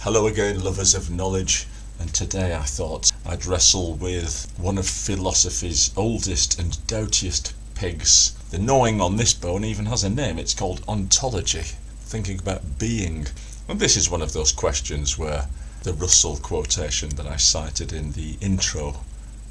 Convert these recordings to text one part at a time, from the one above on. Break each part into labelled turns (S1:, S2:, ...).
S1: Hello again, lovers of knowledge, and today I thought I'd wrestle with one of philosophy's oldest and doughiest pigs. The gnawing on this bone even has a name. It's called ontology, thinking about being. And this is one of those questions where the Russell quotation that I cited in the intro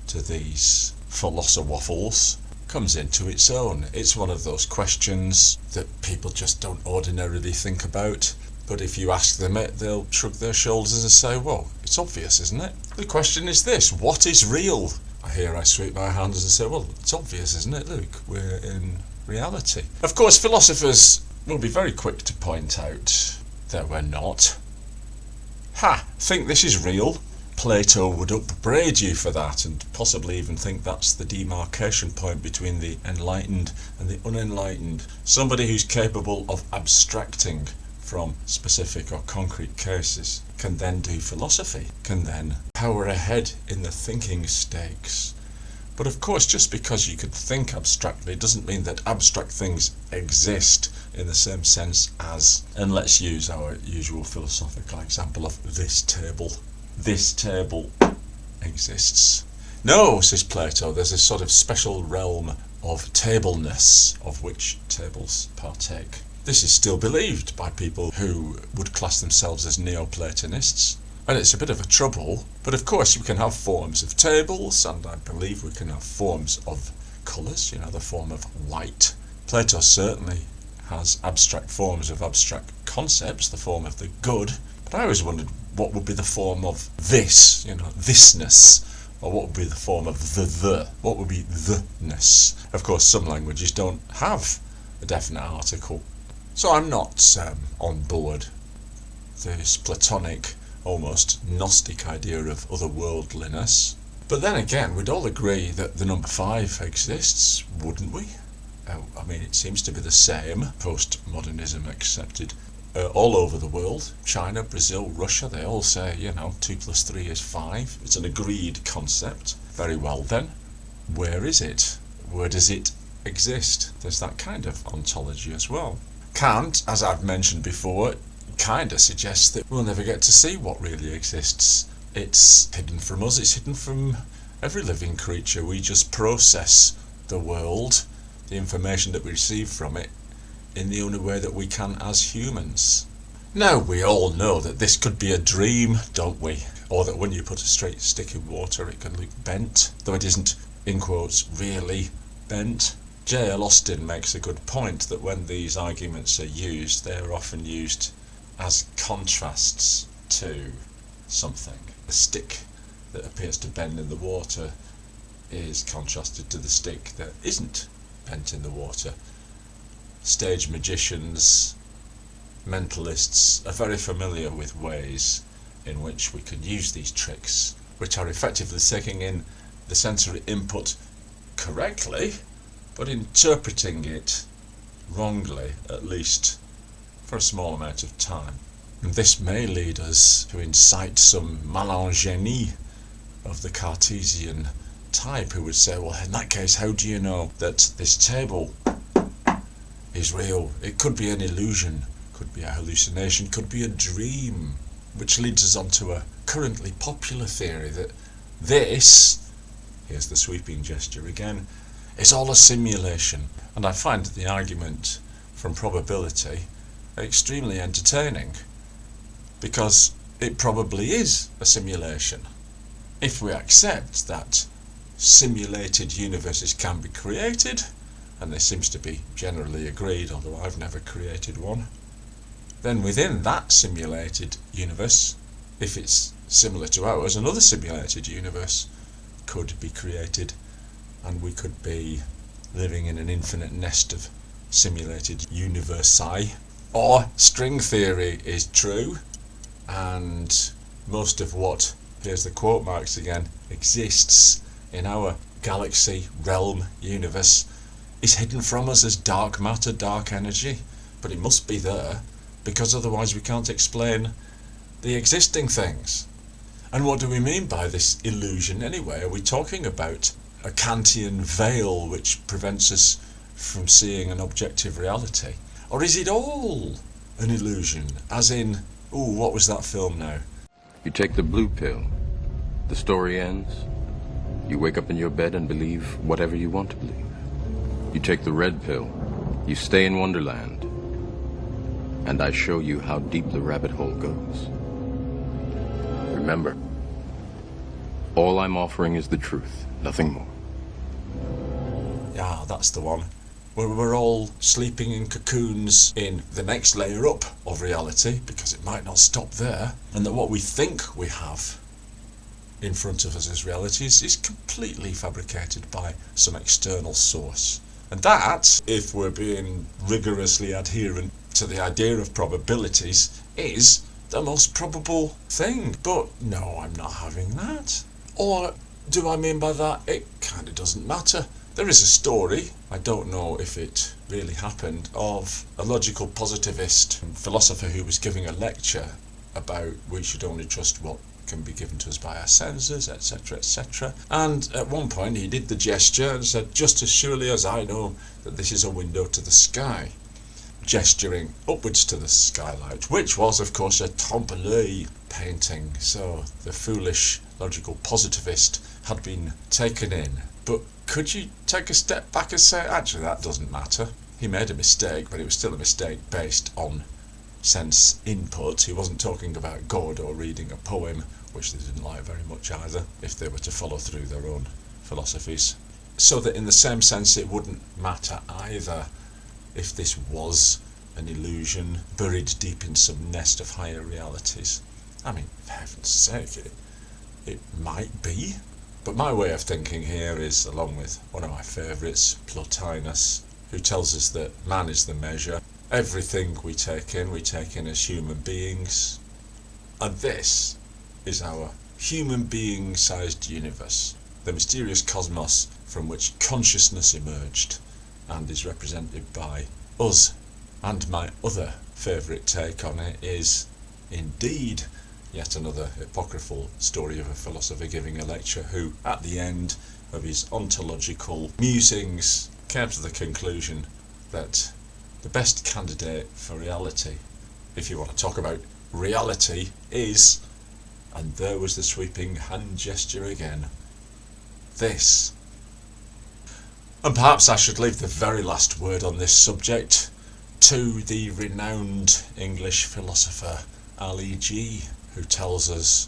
S1: to these philosophy-waffles comes into its own. It's one of those questions that people just don't ordinarily think about. But if you ask them it, they'll shrug their shoulders and say, well, it's obvious, isn't it? The question is this: what is real? I sweep my hands and say, well, it's obvious, isn't it, Luke? We're in reality. Of course, philosophers will be very quick to point out that we're not. Think this is real? Plato would upbraid you for that and possibly even think that's the demarcation point between the enlightened and the unenlightened. Somebody who's capable of abstracting from specific or concrete cases can then do philosophy, can then power ahead in the thinking stakes. But of course, just because you could think abstractly doesn't mean that abstract things exist in the same sense as, and let's use our usual philosophical example of this table. This table exists. No, says Plato, there's a sort of special realm of tableness of which tables partake. This is still believed by people who would class themselves as Neoplatonists, and it's a bit of a trouble, but of course we can have forms of tables, and I believe we can have forms of colours, the form of light. Plato certainly has abstract forms of abstract concepts, the form of the good, but I always wondered what would be the form of this, thisness, or what would be the form of what would be the-ness. Of course, some languages don't have a definite article. So I'm not on board this Platonic, almost Gnostic idea of otherworldliness. But then again, we'd all agree that the number 5 exists, wouldn't we? It seems to be the same, postmodernism accepted, all over the world. China, Brazil, Russia, they all say, 2 plus 3 is 5. It's an agreed concept. Very well then, where is it? Where does it exist? There's that kind of ontology as well. Kant, as I've mentioned before, kind of suggests that we'll never get to see what really exists. It's hidden from us, it's hidden from every living creature. We just process the world, the information that we receive from it, in the only way that we can as humans. Now, we all know that this could be a dream, don't we? Or that when you put a straight stick in water it can look bent, though it isn't, in quotes, really bent. J.L. Austin makes a good point that when these arguments are used, they are often used as contrasts to something. The stick that appears to bend in the water is contrasted to the stick that isn't bent in the water. Stage magicians, mentalists are very familiar with ways in which we can use these tricks, which are effectively taking in the sensory input correctly, but interpreting it wrongly, at least for a small amount of time. And this may lead us to incite some malingénie of the Cartesian type, who would say, well, in that case, how do you know that this table is real? It could be an illusion, could be a hallucination, could be a dream, which leads us on to a currently popular theory that this, here's the sweeping gesture again, it's all a simulation. And I find the argument from probability extremely entertaining, because it probably is a simulation. If we accept that simulated universes can be created, and this seems to be generally agreed, although I've never created one, then within that simulated universe, if it's similar to ours, another simulated universe could be created, and we could be living in an infinite nest of simulated universi. Or string theory is true, and most of what, here's the quote marks again, exists in our galaxy, realm, universe is hidden from us as dark matter, dark energy. But it must be there, because otherwise we can't explain the existing things. And what do we mean by this illusion anyway? Are we talking about a Kantian veil which prevents us from seeing an objective reality? Or is it all an illusion, as in Ooh, what was that film now?
S2: You take the blue pill. The story ends. You wake up in your bed and believe whatever you want to believe. You take the red pill. You stay in Wonderland. And I show you how deep the rabbit hole goes. Remember, all I'm offering is the truth, nothing more.
S1: Yeah, that's the one. Where we're all sleeping in cocoons in the next layer up of reality, because it might not stop there, and that what we think we have in front of us as reality is completely fabricated by some external source. And that, if we're being rigorously adherent to the idea of probabilities, is the most probable thing. But no, I'm not having that. Or do I mean by that it kind of doesn't matter? There is a story, I don't know if it really happened, of a logical positivist philosopher who was giving a lecture about we should only trust what can be given to us by our senses, etc., etc. And at one point he did the gesture and said, just as surely as I know that this is a window to the sky, gesturing upwards to the skylight, which was of course a trompe-l'oeil painting. So the foolish logical positivist had been taken in. But could you take a step back and say, actually that doesn't matter? He made a mistake, but it was still a mistake based on sense input. He wasn't talking about God or reading a poem, which they didn't like very much either, if they were to follow through their own philosophies. So that in the same sense it wouldn't matter either if this was an illusion buried deep in some nest of higher realities. I mean, for heaven's sake, it might be. But my way of thinking here is, along with one of my favourites, Plotinus, who tells us that man is the measure. Everything we take in as human beings. And this is our human being-sized universe, the mysterious cosmos from which consciousness emerged and is represented by us. And my other favourite take on it is, indeed, yet another apocryphal story of a philosopher giving a lecture who, at the end of his ontological musings, came to the conclusion that the best candidate for reality, if you want to talk about reality, is, and there was the sweeping hand gesture again, this. And perhaps I should leave the very last word on this subject to the renowned English philosopher Ali G, who tells us